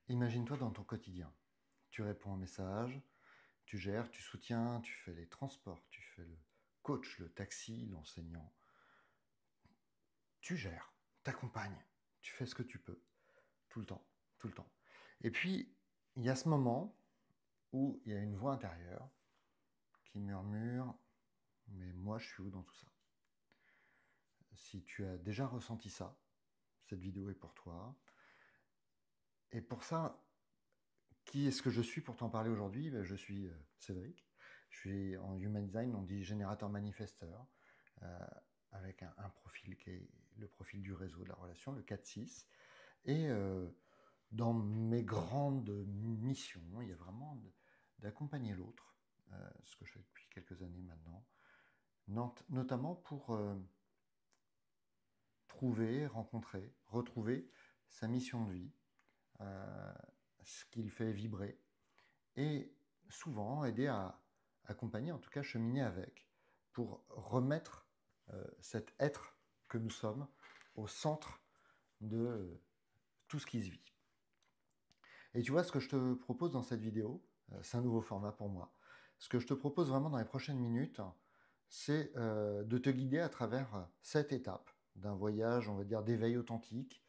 Imagine-toi dans ton quotidien. Tu réponds aux messages, tu gères, tu soutiens, tu fais les transports, tu fais le coach, le taxi, l'enseignant. Tu gères, t'accompagnes, tu fais ce que tu peux, tout le temps, tout le temps. Et puis, il y a ce moment où il y a une voix intérieure qui murmure, mais moi je suis où dans tout ça? Si tu as déjà ressenti ça, cette vidéo est pour toi. Et pour ça, qui est-ce que je suis pour t'en parler aujourd'hui? Je suis Cédric. Je suis en Human Design, on dit générateur manifesteur, euh, avec un profil qui est le profil du réseau de la relation, le 4-6. Et dans mes grandes missions, il y a vraiment d'accompagner l'autre, ce que je fais depuis quelques années maintenant, notamment pour trouver, rencontrer, retrouver sa mission de vie, euh, ce qui le fait vibrer, et souvent aider à accompagner, en tout cas cheminer avec, pour remettre cet être que nous sommes au centre de tout ce qui se vit. Et tu vois, ce que je te propose dans cette vidéo, c'est un nouveau format pour moi. Ce que je te propose vraiment dans les prochaines minutes, c'est de te guider à travers cette étape d'un voyage, on va dire, d'éveil authentique,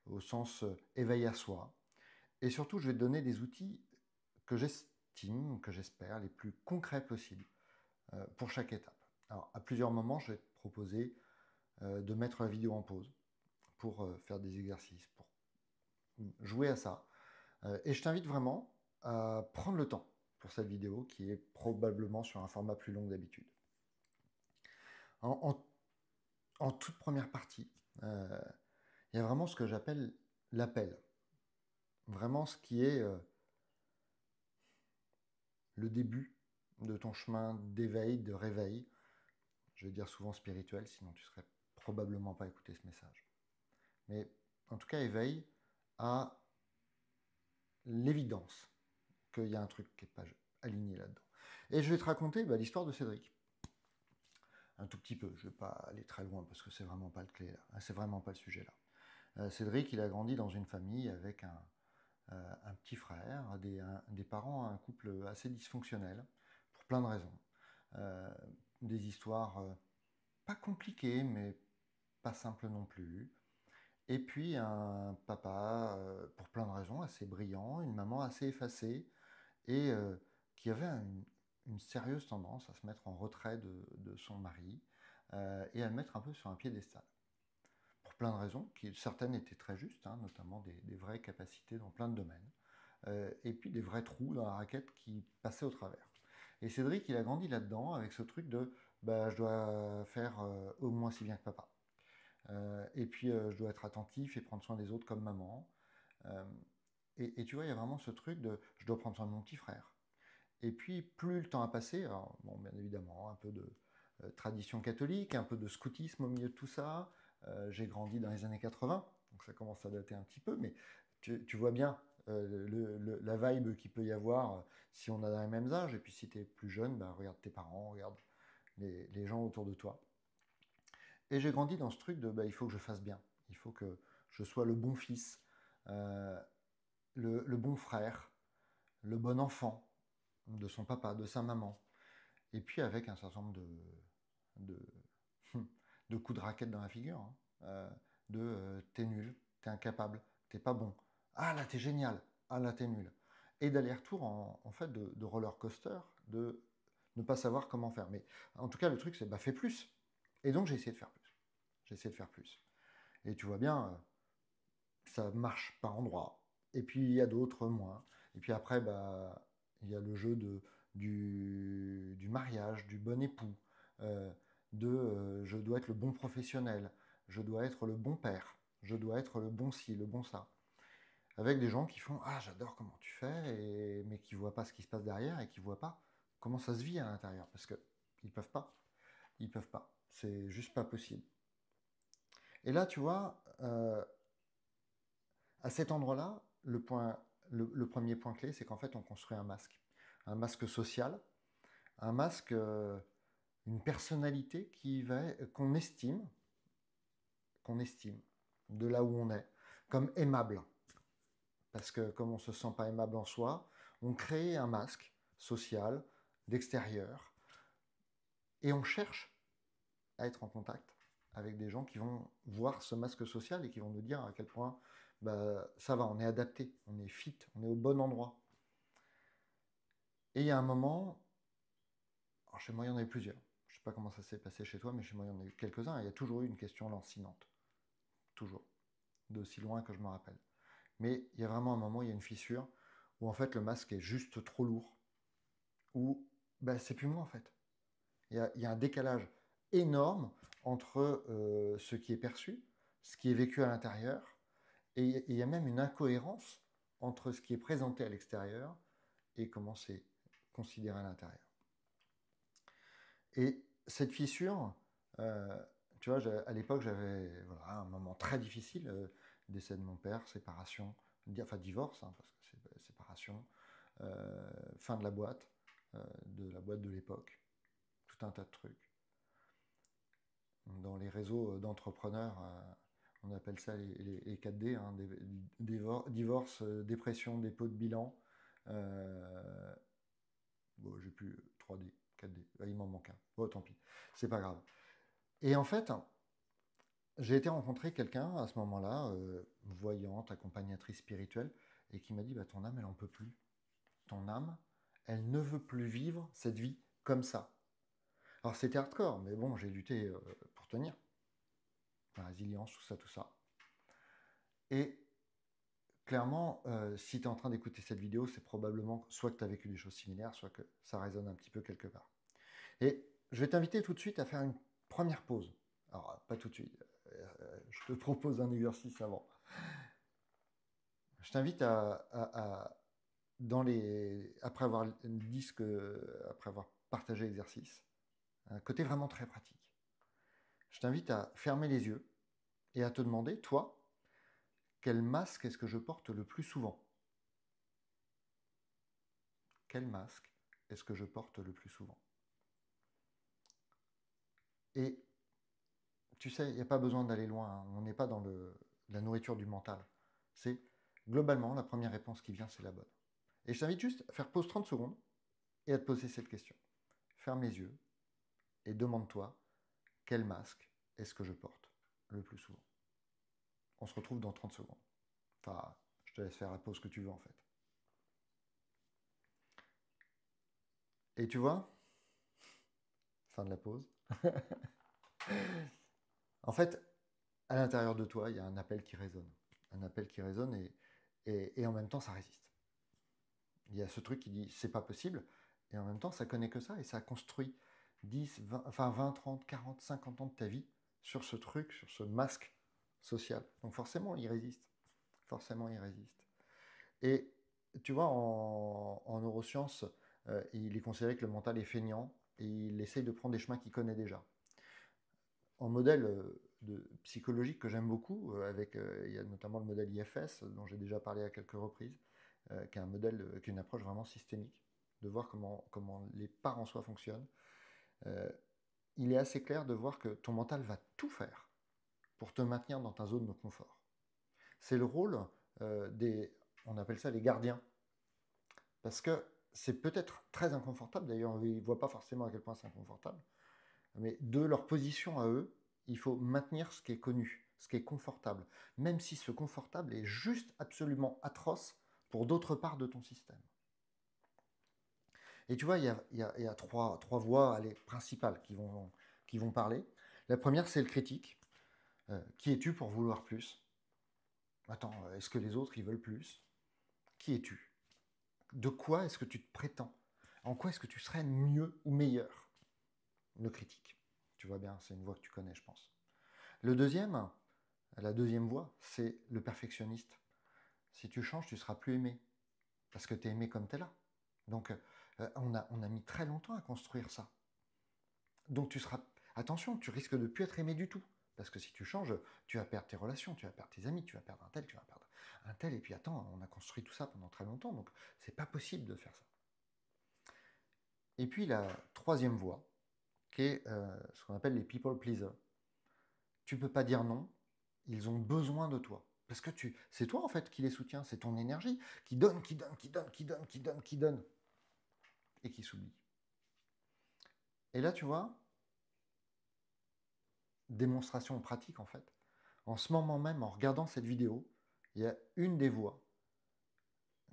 au sens éveil à soi. Et surtout, je vais te donner des outils que j'estime, que j'espère, les plus concrets possibles pour chaque étape. Alors, à plusieurs moments, je vais te proposer de mettre la vidéo en pause pour faire des exercices, pour jouer à ça. Et je t'invite vraiment à prendre le temps pour cette vidéo qui est probablement sur un format plus long que d'habitude. En, en toute première partie, il y a vraiment ce que j'appelle l'appel. Vraiment ce qui est le début de ton chemin d'éveil, de réveil. Je vais dire souvent spirituel, sinon tu serais probablement pas écouté ce message. Mais en tout cas, éveil à l'évidence qu'il y a un truc qui n'est pas aligné là-dedans. Et je vais te raconter l'histoire de Cédric. Un tout petit peu, je ne vais pas aller très loin parce que c'est vraiment pas le clé là, c'est vraiment pas le sujet là. Cédric, il a grandi dans une famille avec un petit frère, des parents, un couple assez dysfonctionnel, pour plein de raisons. Euh, des histoires pas compliquées, mais pas simples non plus. Et puis un papa, pour plein de raisons, assez brillant, une maman assez effacée, et qui avait une sérieuse tendance à se mettre en retrait de son mari et à le mettre un peu sur un piédestal. Pour plein de raisons, qui certaines étaient très justes, hein, notamment des vraies capacités dans plein de domaines, et puis des vrais trous dans la raquette qui passaient au travers. Et Cédric, il a grandi là-dedans avec ce truc de je dois faire au moins si bien que papa. Et puis je dois être attentif et prendre soin des autres comme maman. Euh, et tu vois, il y a vraiment ce truc de je dois prendre soin de mon petit frère. Et puis, plus le temps a passé, alors, bon, bien évidemment, un peu de tradition catholique, un peu de scoutisme au milieu de tout ça. J'ai grandi dans les années 80, donc ça commence à dater un petit peu, mais tu vois bien la vibe qu'il peut y avoir si on a dans les mêmes âges. Et puis, si tu es plus jeune, regarde tes parents, regarde les gens autour de toi. Et j'ai grandi dans ce truc de il faut que je fasse bien, il faut que je sois le bon fils, euh, le bon frère, le bon enfant de son papa, de sa maman. Et puis avec un certain nombre de, de coups de raquette dans la figure, hein, t'es nul, t'es incapable, t'es pas bon. Ah là t'es génial, ah là t'es nul. Et d'aller-retour en fait de roller coaster, de ne pas savoir comment faire. Mais en tout cas le truc c'est fais plus. Et donc j'ai essayé de faire plus. J'ai essayé de faire plus. Et tu vois bien, ça marche par endroits. Et puis il y a d'autres moins. Et puis après, il y a le jeu du mariage, du bon époux, euh, je dois être le bon professionnel, je dois être le bon père, je dois être le bon ci, le bon ça. Avec des gens qui font ah, j'adore comment tu fais, mais qui ne voient pas ce qui se passe derrière et qui ne voient pas comment ça se vit à l'intérieur. Parce qu'ils ne peuvent pas. Ils peuvent pas. C'est juste pas possible. Et là, tu vois, à cet endroit-là, le premier point clé, c'est qu'en fait, on construit un masque social, un masque, une personnalité qu'on estime de là où on est, comme aimable. parce que comme on ne se sent pas aimable en soi, on crée un masque social, d'extérieur, et on cherche à être en contact avec des gens qui vont voir ce masque social et qui vont nous dire à quel point bah, ça va, on est adapté, on est fit, on est au bon endroit. Et il y a un moment, alors chez moi il y en a eu plusieurs, je ne sais pas comment ça s'est passé chez toi, mais chez moi il y en a eu quelques-uns, et il y a toujours eu une question lancinante, toujours, d'aussi loin que je me rappelle. Mais il y a vraiment un moment, il y a une fissure, où en fait le masque est juste trop lourd, où bah, c'est plus moi en fait. Il y a un décalage énorme entre ce qui est perçu, ce qui est vécu à l'intérieur, et il y a même une incohérence entre ce qui est présenté à l'extérieur et comment c'est considéré à l'intérieur. Et cette fissure, euh, tu vois, à l'époque, j'avais voilà, un moment très difficile, décès de mon père, séparation, enfin divorce, hein, parce que c'est séparation, fin de la boîte de l'époque, tout un tas de trucs. Dans les réseaux d'entrepreneurs, on appelle ça les 4D, hein, divorce, dépression, dépôt de bilan. Bon, j'ai plus 3D, 4D, il m'en manque un. Bon, tant pis, c'est pas grave. Et en fait, j'ai été rencontrer quelqu'un à ce moment-là, voyante, accompagnatrice spirituelle, et qui m'a dit bah, ton âme, elle en peut plus. Ton âme, elle ne veut plus vivre cette vie comme ça. Alors c'était hardcore, mais bon, j'ai lutté pour tenir. La résilience, tout ça, tout ça. Et clairement, si tu es en train d'écouter cette vidéo, c'est probablement soit que tu as vécu des choses similaires, soit que ça résonne un petit peu quelque part. Et je vais t'inviter tout de suite à faire une première pause. Alors, pas tout de suite. Je te propose un exercice avant. Je t'invite après avoir après avoir partagé l'exercice, un côté vraiment très pratique. Je t'invite à fermer les yeux et à te demander, toi, quel masque est-ce que je porte le plus souvent? Quel masque est-ce que je porte le plus souvent? Et tu sais, il n'y a pas besoin d'aller loin, hein. On n'est pas dans la nourriture du mental. C'est globalement la première réponse qui vient, c'est la bonne. Et je t'invite juste à faire pause 30 secondes et à te poser cette question. Ferme les yeux et demande-toi quel masque est-ce que je porte le plus souvent. On se retrouve dans 30 secondes. Enfin, je te laisse faire la pause que tu veux en fait. Et tu vois, fin de la pause. En fait, à l'intérieur de toi, il y a un appel qui résonne. Un appel qui résonne et en même temps, ça résiste. Il y a ce truc qui dit c'est pas possible, et en même temps, ça connaît que ça, et ça a construit 10, 20, enfin 20, 30, 40, 50 ans de ta vie sur ce truc, sur ce masque social. Donc forcément, il résiste. Forcément, il résiste. Et tu vois, en neurosciences, il est considéré que le mental est feignant, et il essaye de prendre des chemins qu'il connaît déjà. En modèle psychologique que j'aime beaucoup, il y a notamment le modèle IFS, dont j'ai déjà parlé à quelques reprises, qui est un modèle, qui est une approche vraiment systémique, de voir comment les parts en soi fonctionnent. Euh, il est assez clair de voir que ton mental va tout faire pour te maintenir dans ta zone de confort. C'est le rôle on appelle ça les gardiens, parce que c'est peut-être très inconfortable, d'ailleurs ils ne voient pas forcément à quel point c'est inconfortable, mais de leur position à eux, il faut maintenir ce qui est connu, ce qui est confortable, même si ce confortable est juste absolument atroce pour d'autres parts de ton système. Et tu vois, il y a trois voies principales qui vont parler. La première, c'est le critique. Qui es-tu pour vouloir plus? Attends, est-ce que les autres, ils veulent plus? Qui es-tu? De quoi est-ce que tu te prétends? En quoi est-ce que tu serais mieux ou meilleur? Le critique. Tu vois bien, c'est une voie que tu connais, je pense. La deuxième voie, c'est le perfectionniste. Si tu changes, tu seras plus aimé. Parce que tu es aimé comme tu es là. Donc, on a mis très longtemps à construire ça. Donc, attention, tu risques de ne plus être aimé du tout. Parce que si tu changes, tu vas perdre tes relations, tu vas perdre tes amis, tu vas perdre un tel, tu vas perdre un tel. Et puis, attends, on a construit tout ça pendant très longtemps. Donc, c'est pas possible de faire ça. Et puis, la troisième voie, qui est ce qu'on appelle les people pleasers. Tu peux pas dire non, ils ont besoin de toi. Parce que c'est toi, en fait, qui les soutiens. C'est ton énergie qui donne, qui donne, qui donne, qui donne, qui donne, qui donne. Et qui s'oublie. Et là, tu vois, démonstration pratique, en fait. En ce moment même, en regardant cette vidéo, il y a une des voix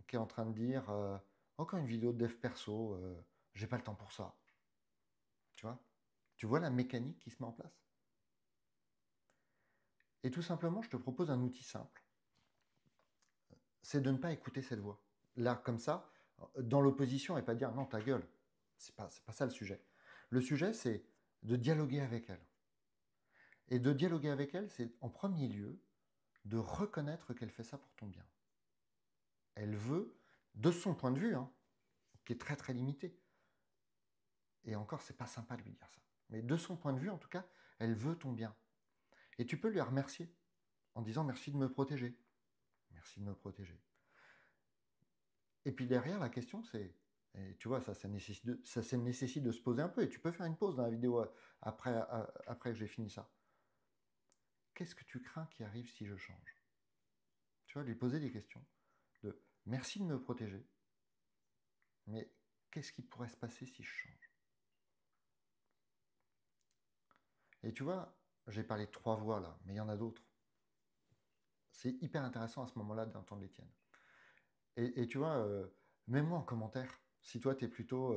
qui est en train de dire encore une vidéo de dev perso, j'ai pas le temps pour ça. Tu vois? Tu vois la mécanique qui se met en place? Et tout simplement, je te propose un outil simple. C'est de ne pas écouter cette voix. Là, comme ça, dans l'opposition, et pas dire non, ta gueule. C'est pas ça le sujet. Le sujet, c'est de dialoguer avec elle. Et de dialoguer avec elle, c'est en premier lieu de reconnaître qu'elle fait ça pour ton bien. Elle veut, de son point de vue, hein, qui est très très limité, et encore, c'est pas sympa de lui dire ça, mais de son point de vue, en tout cas, elle veut ton bien. Et tu peux lui remercier en disant merci de me protéger. Merci de me protéger. Et puis derrière, la question, c'est, et tu vois, ça nécessite de se poser un peu, et tu peux faire une pause dans la vidéo après que j'ai fini ça. Qu'est-ce que tu crains qui arrive si je change? Tu vois, lui poser des questions de merci de me protéger, mais qu'est-ce qui pourrait se passer si je change? Et tu vois, j'ai parlé de 3 voix là, mais il y en a d'autres. C'est hyper intéressant à ce moment-là d'entendre les tiennes. Et tu vois, mets-moi en commentaire. Si toi, tu es plutôt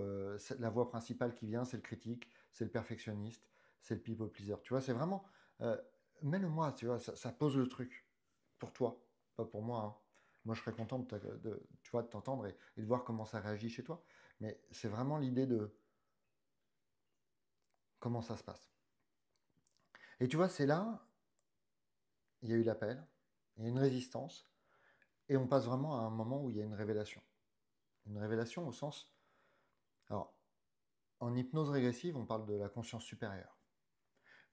la voix principale qui vient, c'est le critique, c'est le perfectionniste, c'est le people pleaser. Tu vois, c'est vraiment. euh, Mets-le-moi, tu vois, ça pose le truc. Pour toi, pas pour moi, hein. Moi, je serais content tu vois, de t'entendre et de voir comment ça réagit chez toi. Mais c'est vraiment l'idée de comment ça se passe. Et tu vois, c'est là, il y a eu l'appel, il y a une résistance, et on passe vraiment à un moment où il y a une révélation. Une révélation au sens. Alors, en hypnose régressive, on parle de la conscience supérieure.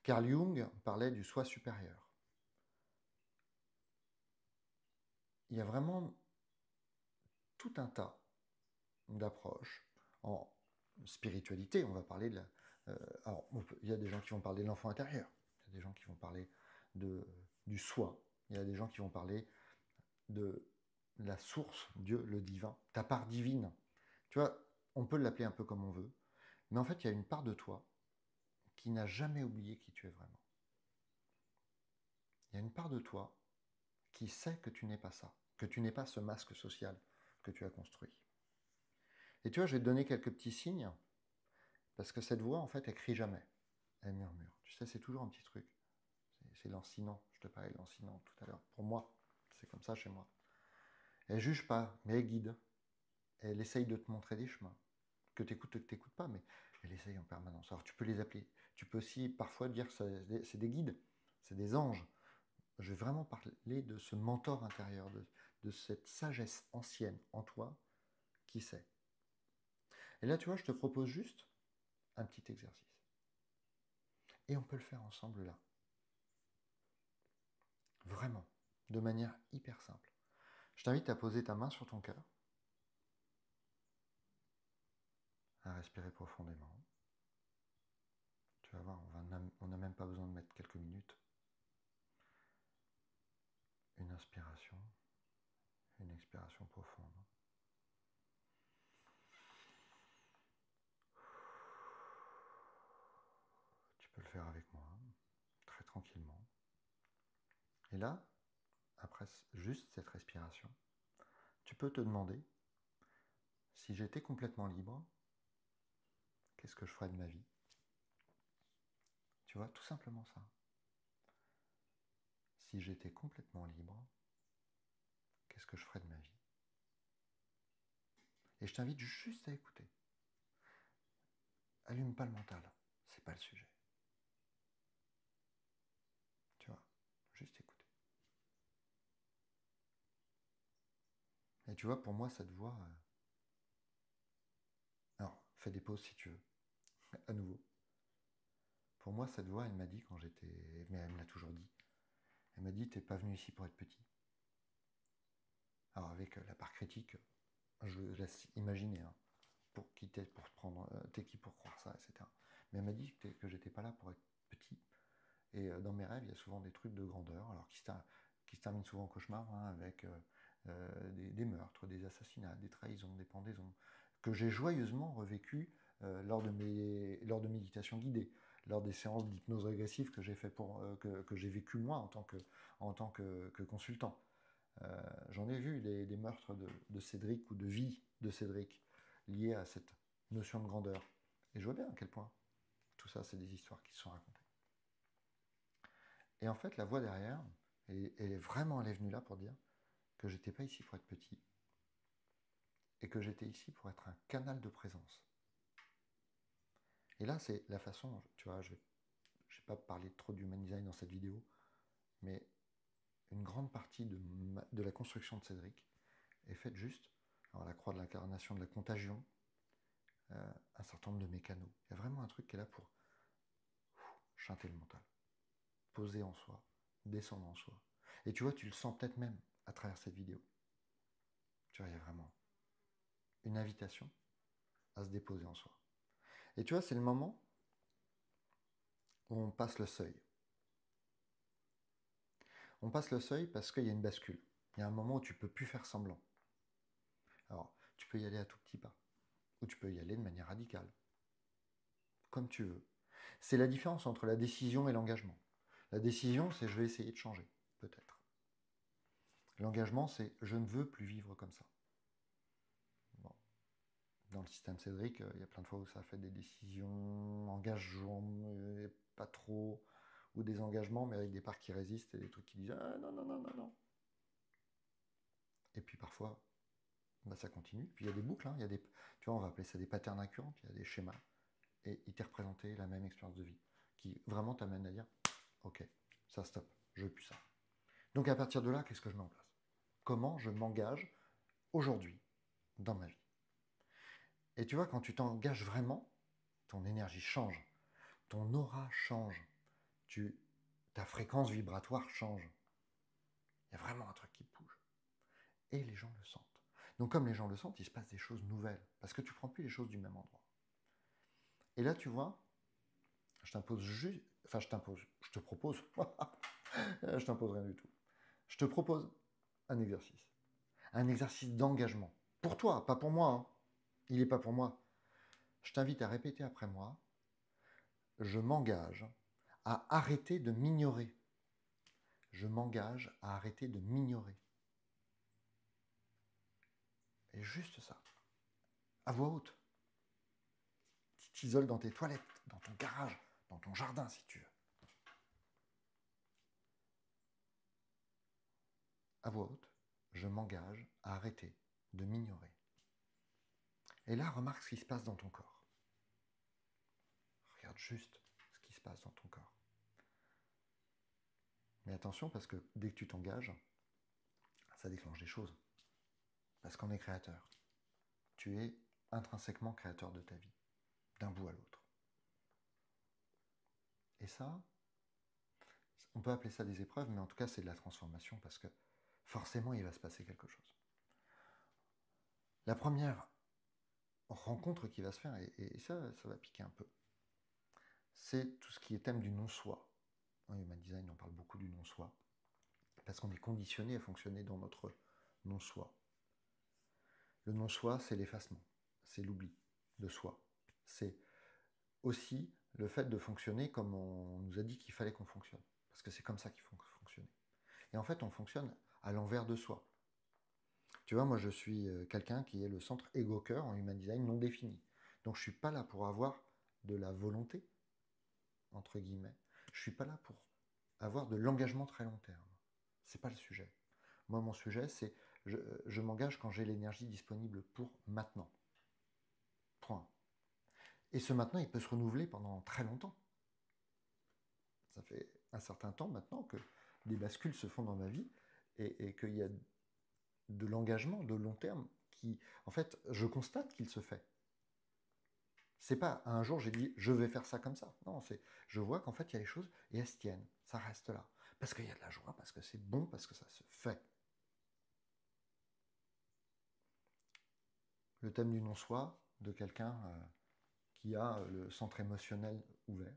Carl Jung parlait du soi supérieur. Il y a vraiment tout un tas d'approches. En spiritualité, on va parler de la... alors, il y a des gens qui vont parler de l'enfant intérieur. Il y a des gens qui vont parler du soi. Il y a des gens qui vont parler de la source, Dieu, le divin, ta part divine. Tu vois, on peut l'appeler un peu comme on veut. Mais en fait, il y a une part de toi qui n'a jamais oublié qui tu es vraiment. Il y a une part de toi qui sait que tu n'es pas ça, que tu n'es pas ce masque social que tu as construit. Et tu vois, je vais te donner quelques petits signes, parce que cette voix, en fait, elle crie jamais. Elle murmure. Tu sais, c'est toujours un petit truc. C'est lancinant. Je te parlais de lancinant tout à l'heure. Pour moi, c'est comme ça chez moi. Elle juge pas, mais elle guide. Elle essaye de te montrer des chemins. Que tu écoutes, que tu n'écoutes pas, mais elle essaye en permanence. Alors tu peux les appeler. Tu peux aussi parfois dire que c'est des guides, c'est des anges. Je vais vraiment parler de ce mentor intérieur, de cette sagesse ancienne en toi qui sait. Et là, tu vois, je te propose juste un petit exercice. Et on peut le faire ensemble là. Vraiment, de manière hyper simple. Je t'invite à poser ta main sur ton cœur, à respirer profondément. Tu vas voir, on n'a même pas besoin de mettre quelques minutes. Une inspiration, une expiration profonde. Tu peux le faire avec moi, très tranquillement. Et là, après juste cette respiration, tu peux te demander, si j'étais complètement libre, qu'est-ce que je ferais de ma vie? Tu vois, tout simplement ça. Si j'étais complètement libre, qu'est-ce que je ferais de ma vie? Et je t'invite juste à écouter. Allume pas le mental, c'est pas le sujet. Tu vois, juste écouter. Et tu vois, pour moi, cette voix... Alors, fais des pauses si tu veux, à nouveau. Pour moi, cette voix, elle m'a dit quand j'étais... Mais elle me l'a toujours dit. Elle m'a dit, t'es pas venu ici pour être petit. Alors, avec la part critique, je laisse imaginer, hein, pour qui t'es pour prendre... t'es qui pour croire ça, etc. Mais elle m'a dit que j'étais pas là pour être petit. Et dans mes rêves, il y a souvent des trucs de grandeur. Alors, qui se termine souvent en cauchemar, hein, avec des meurtres, des assassinats, des trahisons, des pendaisons, que j'ai joyeusement revécu lors de méditations guidées, lors des séances d'hypnose régressive que j'ai fait que j'ai vécu moi en tant que consultant. J'en ai vu des meurtres de Cédric ou de vie de Cédric liés à cette notion de grandeur. Et je vois bien à quel point tout ça, c'est des histoires qui se sont racontées. Et en fait, la voix derrière, elle est venue là pour dire que j'étais pas ici pour être petit et que j'étais ici pour être un canal de présence. Et là, c'est la façon, tu vois, je n'ai pas parlé trop d'human design dans cette vidéo, mais une grande partie de la construction de Cédric est faite juste, alors la croix de l'incarnation de la contagion, un certain nombre de mécanos. Il y a vraiment un truc qui est là pour chanter le mental, poser en soi, descendre en soi. Et tu vois, tu le sens peut-être même à travers cette vidéo. Tu vois, il y a vraiment une invitation à se déposer en soi. Et tu vois, c'est le moment où on passe le seuil. On passe le seuil parce qu'il y a une bascule. Il y a un moment où tu ne peux plus faire semblant. Alors, tu peux y aller à tout petit pas, ou tu peux y aller de manière radicale, comme tu veux. C'est la différence entre la décision et l'engagement. La décision, c'est je vais essayer de changer, peut-être. L'engagement, c'est je ne veux plus vivre comme ça. Bon. Dans le système Cédric, il y a plein de fois où ça a fait des décisions engageantes, pas trop, ou des engagements, mais avec des parts qui résistent et des trucs qui disent ah non, non, non, non, non. Et puis parfois, bah, ça continue. Puis il y a des boucles, hein, il y a des, tu vois, on va appeler ça des patterns incurrents, il y a des schémas, et il t'est représenté la même expérience de vie, qui vraiment t'amène à dire ok, ça stop, je veux plus ça. Donc à partir de là, qu'est-ce que je mets en place? Comment je m'engage aujourd'hui dans ma vie? Et tu vois, quand tu t'engages vraiment, ton énergie change, ton aura change, ta fréquence vibratoire change. Il y a vraiment un truc qui bouge. Et les gens le sentent. Donc comme les gens le sentent, il se passe des choses nouvelles, parce que tu ne prends plus les choses du même endroit. Et là, tu vois, je t'impose juste... Enfin, je te propose... je t'impose rien du tout. Je te propose un exercice. Un exercice d'engagement. Pour toi, pas pour moi. Hein. Il n'est pas pour moi. Je t'invite à répéter après moi. Je m'engage à arrêter de m'ignorer. Je m'engage à arrêter de m'ignorer. Et juste ça. À voix haute. Tu t'isoles dans tes toilettes, dans ton garage, dans ton jardin si tu veux. À voix haute, je m'engage à arrêter de m'ignorer. Et là, remarque ce qui se passe dans ton corps. Regarde juste ce qui se passe dans ton corps. Mais attention, parce que dès que tu t'engages, ça déclenche des choses. Parce qu'on est créateur. Tu es intrinsèquement créateur de ta vie, d'un bout à l'autre. Et ça, on peut appeler ça des épreuves, mais en tout cas, c'est de la transformation, parce que forcément, il va se passer quelque chose. La première rencontre qui va se faire, et ça va piquer un peu, c'est tout ce qui est thème du non-soi. En Human Design, on parle beaucoup du non-soi, parce qu'on est conditionné à fonctionner dans notre non-soi. Le non-soi, c'est l'effacement, c'est l'oubli de soi. C'est aussi le fait de fonctionner comme on nous a dit qu'il fallait qu'on fonctionne, parce que c'est comme ça qu'il faut fonctionner. Et en fait, on fonctionne à l'envers de soi. Tu vois, moi, je suis quelqu'un qui est le centre ego-cœur en Human Design non défini. Donc, je ne suis pas là pour avoir de la volonté, entre guillemets. Je ne suis pas là pour avoir de l'engagement très long terme. Ce n'est pas le sujet. Moi, mon sujet, c'est je m'engage quand j'ai l'énergie disponible pour maintenant. Point. Et ce maintenant, il peut se renouveler pendant très longtemps. Ça fait un certain temps maintenant que des bascules se font dans ma vie et qu'il y a de l'engagement de long terme qui, en fait, je constate qu'il se fait. C'est pas un jour j'ai dit je vais faire ça comme ça. Non, c'est je vois qu'en fait il y a les choses et elles se tiennent, ça reste là. Parce qu'il y a de la joie, parce que c'est bon, parce que ça se fait. Le thème du non-soi de quelqu'un qui a le centre émotionnel ouvert,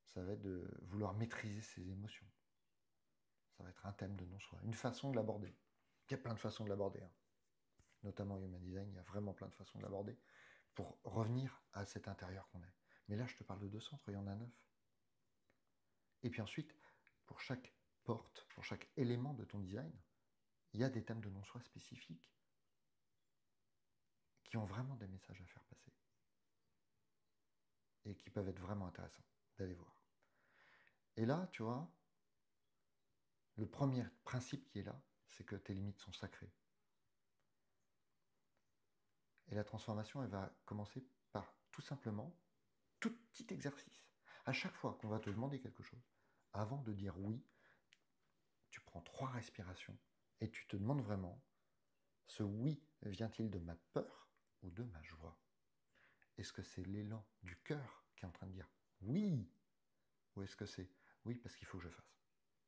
ça va être de vouloir maîtriser ses émotions. Ça va être un thème de non-soi, une façon de l'aborder. Il y a plein de façons de l'aborder, hein. Notamment Human Design, il y a vraiment plein de façons de l'aborder pour revenir à cet intérieur qu'on est. Mais là, je te parle de 2 centres, il y en a 9. Et puis ensuite, pour chaque porte, pour chaque élément de ton design, il y a des thèmes de non-soi spécifiques qui ont vraiment des messages à faire passer et qui peuvent être vraiment intéressants d'aller voir. Et là, tu vois, le premier principe qui est là, c'est que tes limites sont sacrées. Et la transformation, elle va commencer par tout simplement, tout petit exercice. À chaque fois qu'on va te demander quelque chose, avant de dire oui, tu prends 3 respirations et tu te demandes vraiment, ce oui vient-il de ma peur ou de ma joie? Est-ce que c'est l'élan du cœur qui est en train de dire oui? Ou est-ce que c'est oui parce qu'il faut que je fasse?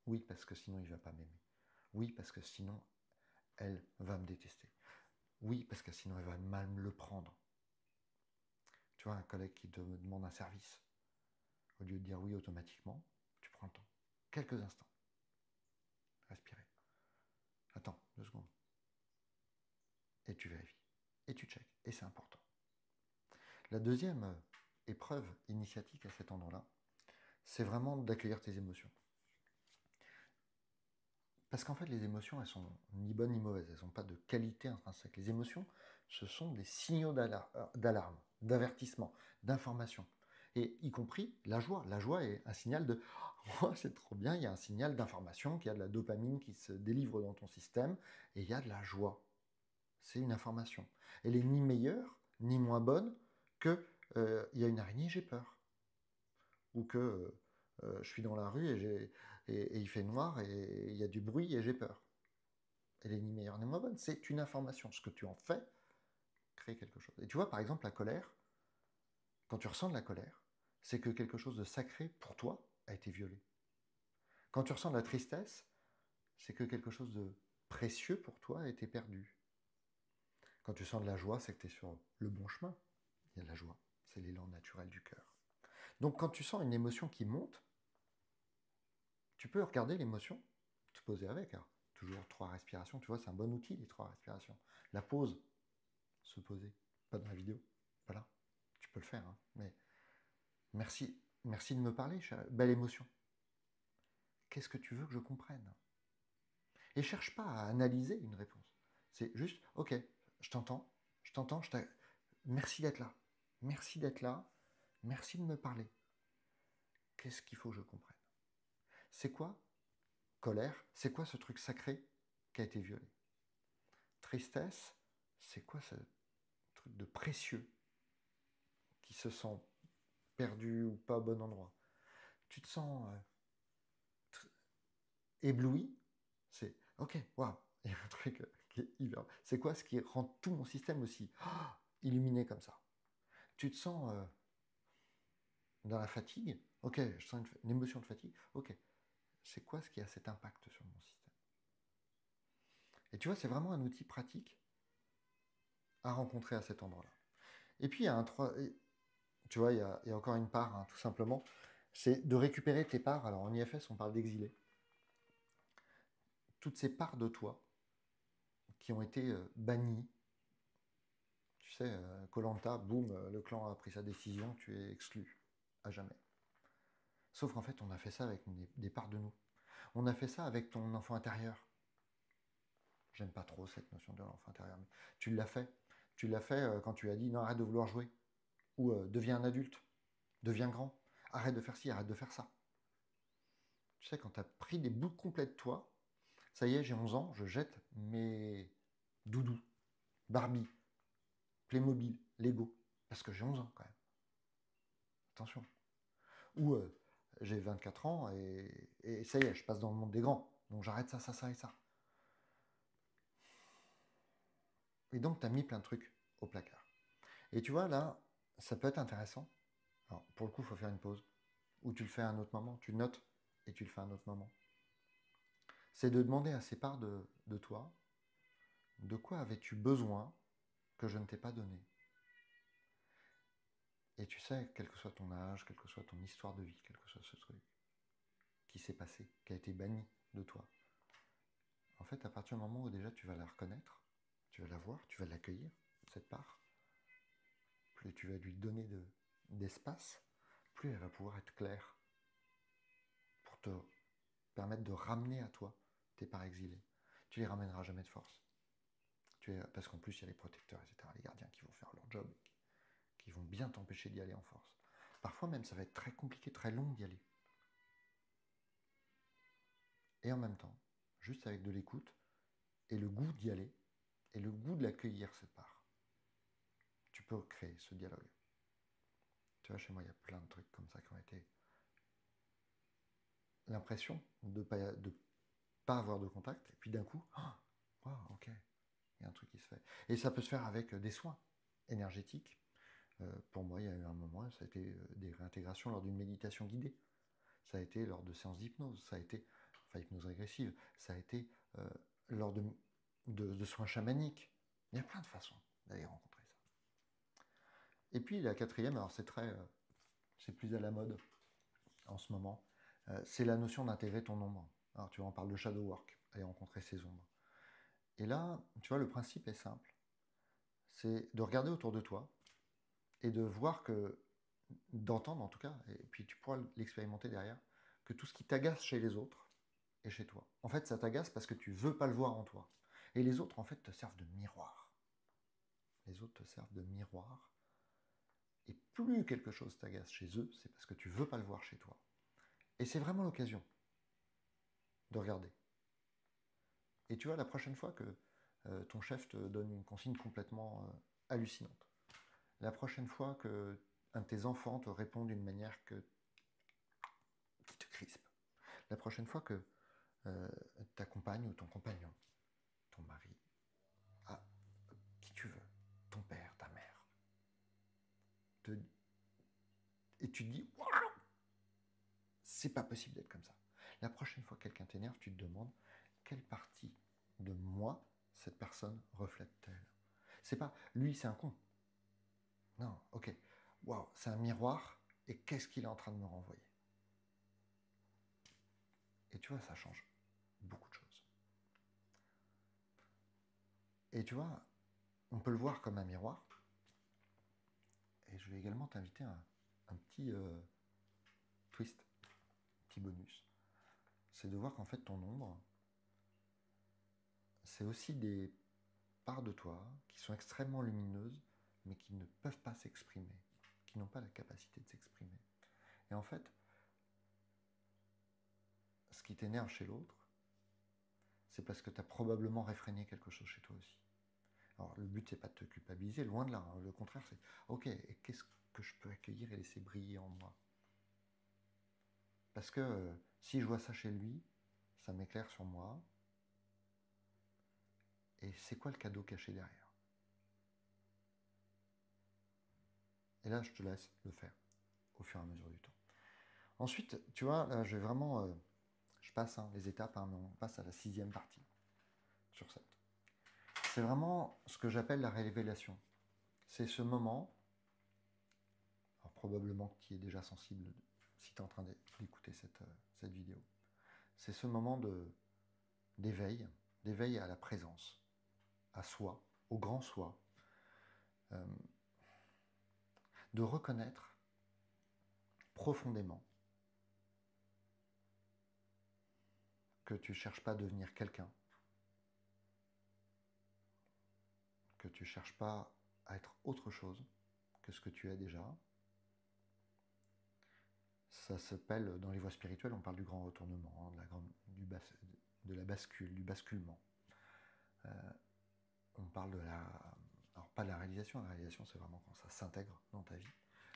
Oui parce que sinon il ne va pas m'aimer. Oui parce que sinon elle va me détester. Oui parce que sinon elle va mal me le prendre. Tu vois, un collègue qui te demande un service, au lieu de dire oui automatiquement, tu prends le temps. Quelques instants. Respirer. Attends, 2 secondes. Et tu vérifies. Et tu checkes. Et c'est important. La deuxième épreuve initiatique à cet endroit-là, c'est vraiment d'accueillir tes émotions. Parce qu'en fait, les émotions, elles sont ni bonnes ni mauvaises. Elles n'ont pas de qualité intrinsèque. Les émotions, ce sont des signaux d'alarme, d'avertissement, d'information. Et y compris la joie. La joie est un signal de oh, c'est trop bien, il y a un signal d'information, qu'il y a de la dopamine qui se délivre dans ton système, et il y a de la joie. C'est une information. Elle est ni meilleure, ni moins bonne que il y a une araignée, j'ai peur. Ou que je suis dans la rue et il fait noir et il y a du bruit et j'ai peur. Elle est ni meilleure ni moins bonne. C'est une information. Ce que tu en fais crée quelque chose. Et tu vois, par exemple, la colère, quand tu ressens de la colère, c'est que quelque chose de sacré pour toi a été violé. Quand tu ressens de la tristesse, c'est que quelque chose de précieux pour toi a été perdu. Quand tu sens de la joie, c'est que tu es sur le bon chemin. Il y a de la joie. C'est l'élan naturel du cœur. Donc quand tu sens une émotion qui monte, tu peux regarder l'émotion, te poser avec. Alors, toujours 3 respirations, tu vois, c'est un bon outil, les 3 respirations. La pause, se poser, pas dans la vidéo. Voilà, tu peux le faire, hein. Mais merci, merci de me parler, belle émotion. Qu'est-ce que tu veux que je comprenne? Et cherche pas à analyser une réponse. C'est juste, ok, je t'entends, merci d'être là. Merci d'être là, merci de me parler. Qu'est-ce qu'il faut que je comprenne? C'est quoi colère? C'est quoi ce truc sacré qui a été violé? Tristesse, c'est quoi ce truc de précieux qui se sent perdu ou pas au bon endroit? Tu te sens ébloui? C'est ok, waouh, il y a un truc qui est hyper. C'est quoi ce qui rend tout mon système aussi illuminé comme ça? Tu te sens dans la fatigue? Ok, je sens une émotion de fatigue. Ok, c'est quoi ce qui a cet impact sur mon système? Et tu vois, c'est vraiment un outil pratique à rencontrer à cet endroit-là. Et puis, il y a tu vois, il y a encore une part, hein, tout simplement, c'est de récupérer tes parts. Alors, en IFS, on parle d'exilés. Toutes ces parts de toi qui ont été bannies. Tu sais, koh boum, le clan a pris sa décision, tu es exclu à jamais. Sauf qu'en fait, on a fait ça avec des parts de nous. On a fait ça avec ton enfant intérieur. J'aime pas trop cette notion de l'enfant intérieur, mais tu l'as fait. Tu l'as fait quand tu as dit non, arrête de vouloir jouer. Ou deviens un adulte, deviens grand. Arrête de faire ci, arrête de faire ça. Tu sais, quand tu as pris des bouts complets de toi, ça y est, j'ai 11 ans, je jette mes doudous, Barbie, Playmobil, Lego, parce que j'ai 11 ans quand même. Attention. Ou j'ai 24 ans et ça y est, je passe dans le monde des grands. Donc j'arrête ça, ça, ça et ça. Et donc tu as mis plein de trucs au placard. Et tu vois, là, ça peut être intéressant. Alors, pour le coup, il faut faire une pause. Ou tu le fais à un autre moment. Tu notes et tu le fais à un autre moment. C'est de demander à ces parts de toi, de quoi avais-tu besoin que je ne t'ai pas donné? Et tu sais, quel que soit ton âge, quelle que soit ton histoire de vie, quel que soit ce truc qui s'est passé, qui a été banni de toi, en fait, à partir du moment où déjà tu vas la reconnaître, tu vas la voir, tu vas l'accueillir, cette part, plus tu vas lui donner d'espace, plus elle va pouvoir être claire pour te permettre de ramener à toi tes parts exilées. Tu les ramèneras jamais de force. Parce qu'en plus, il y a les protecteurs, etc., les gardiens qui vont faire leur job, qui vont bien t'empêcher d'y aller en force. Parfois même, ça va être très compliqué, très long d'y aller. Et en même temps, juste avec de l'écoute, et le goût d'y aller, et le goût de l'accueillir, cette part, tu peux créer ce dialogue. Tu vois, chez moi, il y a plein de trucs comme ça qui ont été l'impression de ne pas avoir de contact, et puis d'un coup, oh, wow, ok, il y a un truc qui se fait. Et ça peut se faire avec des soins énergétiques. Pour moi, il y a eu un moment, ça a été des réintégrations lors d'une méditation guidée. Ça a été lors de séances d'hypnose, ça a été, enfin hypnose régressive, ça a été lors de soins chamaniques. Il y a plein de façons d'aller rencontrer ça. Et puis la quatrième, alors c'est plus à la mode en ce moment, c'est la notion d'intégrer ton ombre. Alors tu vois, on parle de shadow work, aller rencontrer ses ombres. Et là, tu vois, le principe est simple, c'est de regarder autour de toi et de voir que, d'entendre en tout cas, et puis tu pourras l'expérimenter derrière, que tout ce qui t'agace chez les autres est chez toi. En fait, ça t'agace parce que tu ne veux pas le voir en toi. Et les autres, en fait, te servent de miroir. Les autres te servent de miroir. Et plus quelque chose t'agace chez eux, c'est parce que tu ne veux pas le voir chez toi. Et c'est vraiment l'occasion de regarder. Et tu vois, la prochaine fois que ton chef te donne une consigne complètement hallucinante, la prochaine fois que un de tes enfants te répond d'une manière qui te crispe, la prochaine fois que ta compagne ou ton compagnon, ton mari, qui tu veux, ton père, ta mère, et tu te dis, waouh, c'est pas possible d'être comme ça. La prochaine fois que quelqu'un t'énerve, tu te demandes quelle partie de moi cette personne reflète-t-elle. C'est pas lui, c'est un con. Non, ok. Waouh, c'est un miroir et qu'est-ce qu'il est en train de me renvoyer? Et tu vois, ça change beaucoup de choses. Et tu vois, on peut le voir comme un miroir. Et je vais également t'inviter à un petit twist, un petit bonus. C'est de voir qu'en fait, ton ombre, c'est aussi des parts de toi qui sont extrêmement lumineuses, mais qui ne peuvent pas s'exprimer, qui n'ont pas la capacité de s'exprimer. Et en fait, ce qui t'énerve chez l'autre, c'est parce que tu as probablement réfréné quelque chose chez toi aussi. Alors, le but, c'est pas de te culpabiliser, loin de là. Hein. Le contraire, c'est ok, et qu'est-ce que je peux accueillir et laisser briller en moi? Parce que si je vois ça chez lui, ça m'éclaire sur moi. Et c'est quoi le cadeau caché derrière? Et là, je te laisse le faire au fur et à mesure du temps. Ensuite, tu vois, là, je vais vraiment. Je passe les étapes, mais on passe à la 6e partie sur 7. C'est vraiment ce que j'appelle la révélation. C'est ce moment, alors probablement que tu es déjà sensible si tu es en train d'écouter cette vidéo. C'est ce moment d'éveil, d'éveil à la présence, à soi, au grand soi, de reconnaître profondément que tu ne cherches pas à devenir quelqu'un, que tu ne cherches pas à être autre chose que ce que tu es déjà. Ça s'appelle, dans les voies spirituelles, on parle du grand retournement, de la bascule, du basculement. On parle de alors pas de la réalisation c'est vraiment quand ça s'intègre dans ta vie,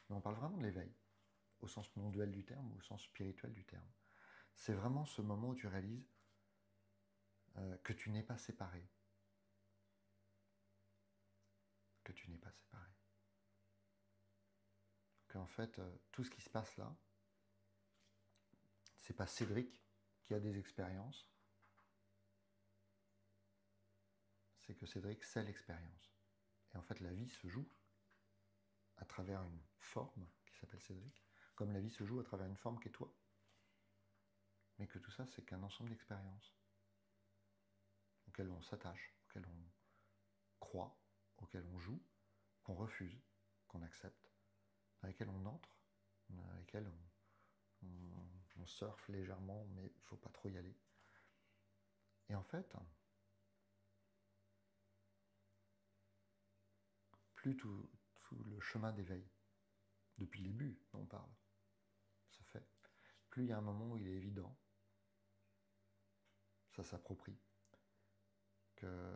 mais on parle vraiment de l'éveil, au sens non duel du terme, ou au sens spirituel du terme. C'est vraiment ce moment où tu réalises que tu n'es pas séparé. Que tu n'es pas séparé. Qu'en fait, tout ce qui se passe là, c'est pas Cédric qui a des expériences, c'est que Cédric sait l'expérience. Et en fait, la vie se joue à travers une forme qui s'appelle Cédric, comme la vie se joue à travers une forme qui est toi. Mais que tout ça, c'est qu'un ensemble d'expériences. auxquelles on s'attache, auxquelles on croit, auxquelles on joue, qu'on refuse, qu'on accepte, dans lesquelles on entre, dans lesquelles on surfe légèrement, mais il ne faut pas trop y aller. Et en fait, plus tout le chemin d'éveil, depuis le début dont on parle, se fait, plus il y a un moment où il est évident, ça s'approprie, que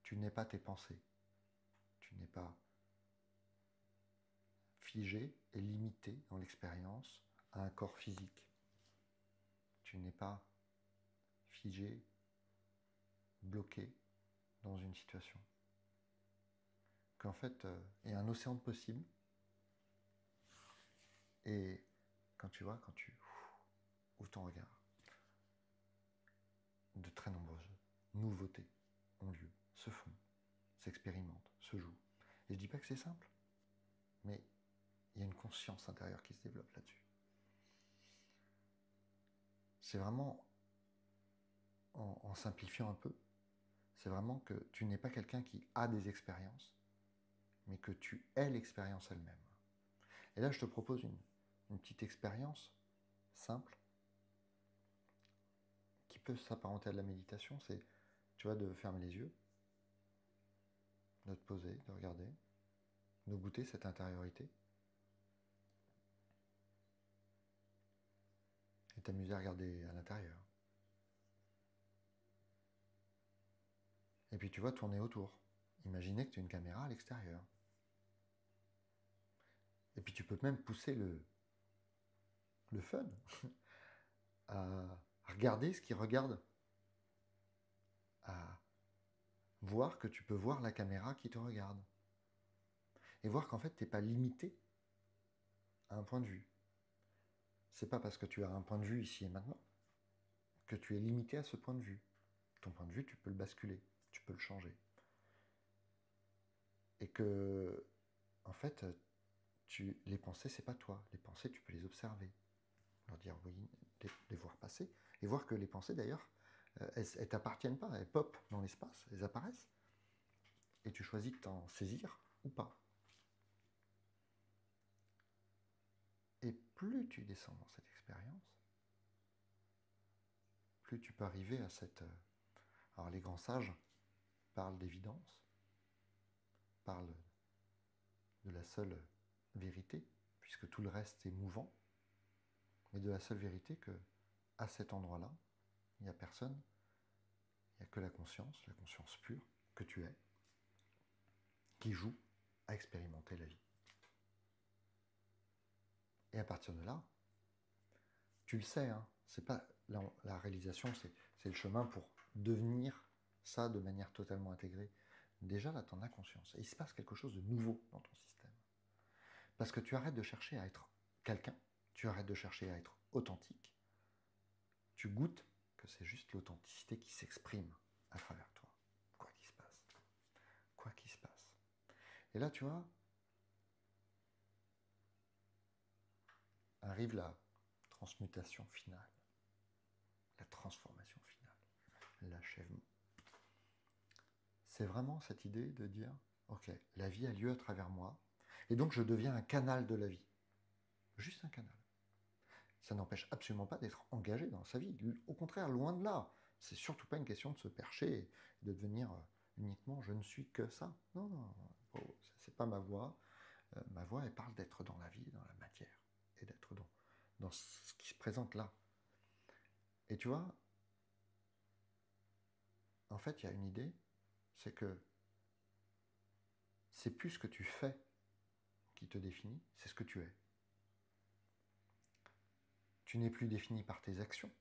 tu n'es pas tes pensées, tu n'es pas figé et limité dans l'expérience à un corps physique. Tu n'es pas figé, bloqué dans une situation. Qu'en fait, il y a un océan de possibles. Et quand tu ouvres ton regard, de très nombreuses nouveautés ont lieu, se font, s'expérimentent, se jouent. Et je ne dis pas que c'est simple, mais il y a une conscience intérieure qui se développe là-dessus. C'est vraiment, en simplifiant un peu, c'est vraiment que tu n'es pas quelqu'un qui a des expériences, mais que tu es l'expérience elle-même. Et là, je te propose une petite expérience simple qui peut s'apparenter à de la méditation. C'est, tu vois, de fermer les yeux, de te poser, de regarder, de goûter cette intériorité et t'amuser à regarder à l'intérieur. Et puis tu vois, tourner autour. Imaginez que tu as une caméra à l'extérieur. Et puis tu peux même pousser le fun à regarder ce qui regarde, à voir que tu peux voir la caméra qui te regarde. Et voir qu'en fait, tu n'es pas limité à un point de vue. C'est pas parce que tu as un point de vue ici et maintenant que tu es limité à ce point de vue. Ton point de vue, tu peux le basculer, tu peux le changer. Et que, en fait, les pensées, c'est pas toi. Les pensées, tu peux les observer, leur dire oui, les voir passer, et voir que les pensées, d'ailleurs, elles t'appartiennent pas, elles pop dans l'espace, elles apparaissent, et tu choisis de t'en saisir ou pas. Et plus tu descends dans cette expérience, plus tu peux arriver à cette... Alors les grands sages parlent d'évidence, parlent de la seule vérité, puisque tout le reste est mouvant, mais de la seule vérité que, à cet endroit-là, il n'y a personne, il n'y a que la conscience pure que tu es, qui joue à expérimenter la vie. Et à partir de là, tu le sais, hein, c'est pas la réalisation, c'est le chemin pour devenir ça de manière totalement intégrée. Déjà, là, tu en as conscience. Et il se passe quelque chose de nouveau dans ton système. Parce que tu arrêtes de chercher à être quelqu'un, tu arrêtes de chercher à être authentique, tu goûtes que c'est juste l'authenticité qui s'exprime à travers toi. Quoi qu'il se passe. Quoi qu'il se passe. Et là, tu vois, arrive la transmutation finale, la transformation finale, l'achèvement. C'est vraiment cette idée de dire, ok, la vie a lieu à travers moi, et donc je deviens un canal de la vie. Juste un canal. Ça n'empêche absolument pas d'être engagé dans sa vie. Au contraire, loin de là. C'est surtout pas une question de se percher et de devenir uniquement je ne suis que ça. Non, non, c'est pas ma voix. Ma voix, elle parle d'être dans la vie, dans la matière, et d'être dans ce qui se présente là. Et tu vois, en fait, il y a une idée, c'est que c'est plus ce que tu fais qui te définit, c'est ce que tu es. Tu n'es plus défini par tes actions,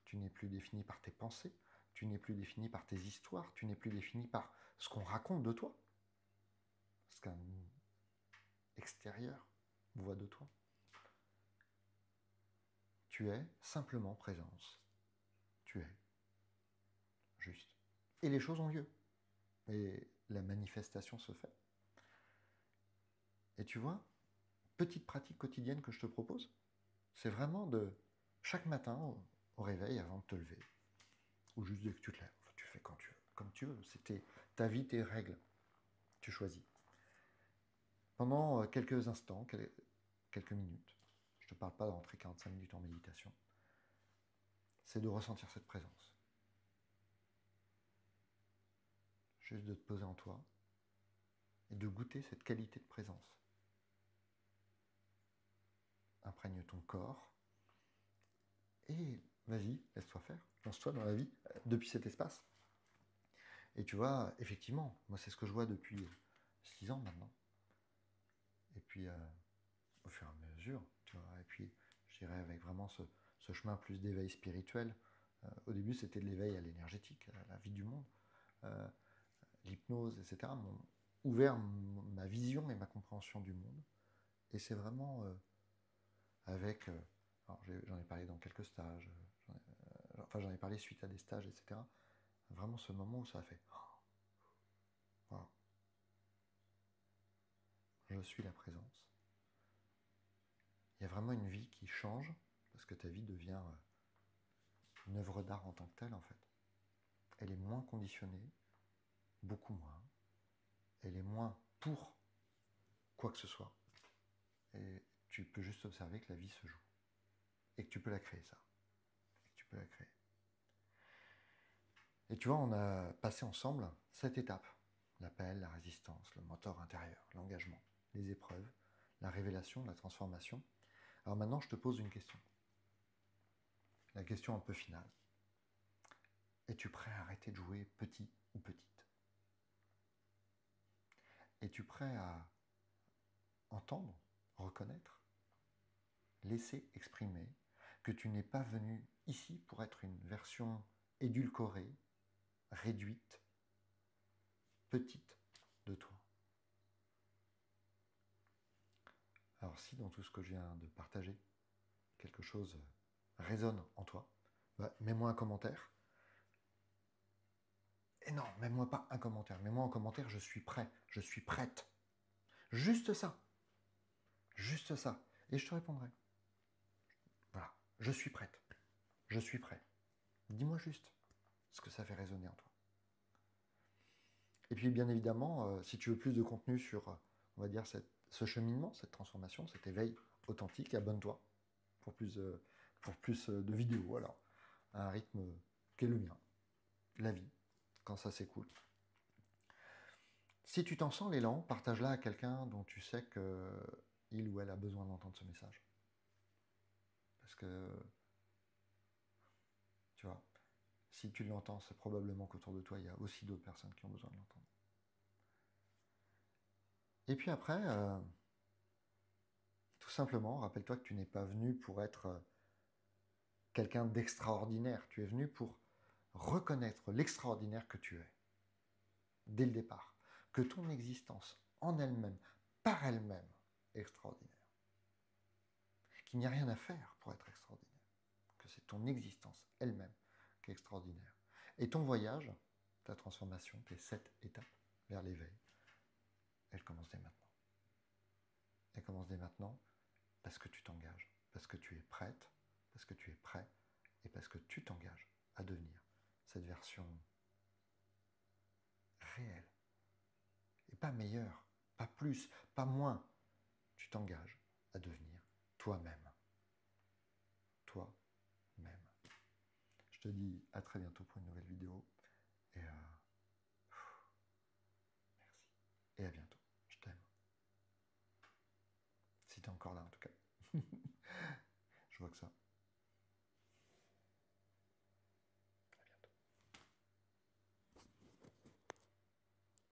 tu n'es plus défini par tes pensées, tu n'es plus défini par tes histoires, tu n'es plus défini par ce qu'on raconte de toi, ce qu'un extérieur voit de toi. Tu es simplement présence. Tu es. Juste. Et les choses ont lieu. Et la manifestation se fait. Et tu vois, petite pratique quotidienne que je te propose, c'est vraiment de, chaque matin, au réveil, avant de te lever, ou juste dès que tu te lèves. Enfin, tu fais quand tu veux, comme tu veux. C'est ta vie, tes règles. Tu choisis. Pendant quelques instants, quelques minutes, je ne te parle pas d'entrer 45 minutes en méditation, c'est de ressentir cette présence. Juste de te poser en toi et de goûter cette qualité de présence. Imprègne ton corps et vas-y, laisse-toi faire. Lance-toi dans la vie depuis cet espace. Et tu vois, effectivement, moi c'est ce que je vois depuis 6 ans maintenant. Et puis, au fur et à mesure, tu vois, et puis je dirais avec vraiment ce chemin plus d'éveil spirituel. Au début, c'était de l'éveil à l'énergétique, à la vie du monde. L'hypnose, etc., m'ont ouvert ma vision et ma compréhension du monde. Et c'est vraiment avec... alors j'en ai parlé dans quelques stages, j'en ai parlé suite à des stages, etc. Vraiment ce moment où ça a fait... Oh, wow. Je suis la présence. Il y a vraiment une vie qui change, parce que ta vie devient une œuvre d'art en tant que telle, en fait. Elle est moins conditionnée, beaucoup moins. Elle est moins pour quoi que ce soit. Et tu peux juste observer que la vie se joue. Et que tu peux la créer, ça. Et que tu peux la créer. Et tu vois, on a passé ensemble 7 étapes. L'appel, la résistance, le moteur intérieur, l'engagement, les épreuves, la révélation, la transformation. Alors maintenant, je te pose une question. La question un peu finale. Es-tu prêt à arrêter de jouer petit ou petite? Es-tu prêt à entendre, reconnaître, laisser exprimer que tu n'es pas venu ici pour être une version édulcorée, réduite, petite de toi? Alors si dans tout ce que je viens de partager, quelque chose résonne en toi, bah, mets-moi un commentaire. Et non, mets-moi pas un commentaire, mets-moi en commentaire, je suis prêt, je suis prête. Juste ça. Juste ça. Et je te répondrai. Voilà, je suis prête. Je suis prêt. Dis-moi juste ce que ça fait résonner en toi. Et puis bien évidemment, si tu veux plus de contenu sur, on va dire, ce cheminement, cette transformation, cet éveil authentique, abonne-toi pour plus de vidéos, alors, à un rythme qu'est le mien, la vie, quand ça s'écoule. Si tu t'en sens l'élan, partage-la à quelqu'un dont tu sais qu'il ou elle a besoin d'entendre ce message. Parce que, tu vois, si tu l'entends, c'est probablement qu'autour de toi, il y a aussi d'autres personnes qui ont besoin de l'entendre. Et puis après, tout simplement, rappelle-toi que tu n'es pas venu pour être quelqu'un d'extraordinaire. Tu es venu pour reconnaître l'extraordinaire que tu es, dès le départ. Que ton existence en elle-même, par elle-même, est extraordinaire. Qu'il n'y a rien à faire pour être extraordinaire. Que c'est ton existence elle-même qui est extraordinaire. Et ton voyage, ta transformation, tes 7 étapes vers l'éveil, elle commence dès maintenant. Elle commence dès maintenant parce que tu t'engages, parce que tu es prête, parce que tu es prêt, et parce que tu t'engages à devenir cette version réelle. Et pas meilleure, pas plus, pas moins. Tu t'engages à devenir toi-même. Toi-même. Je te dis à très bientôt pour une nouvelle vidéo.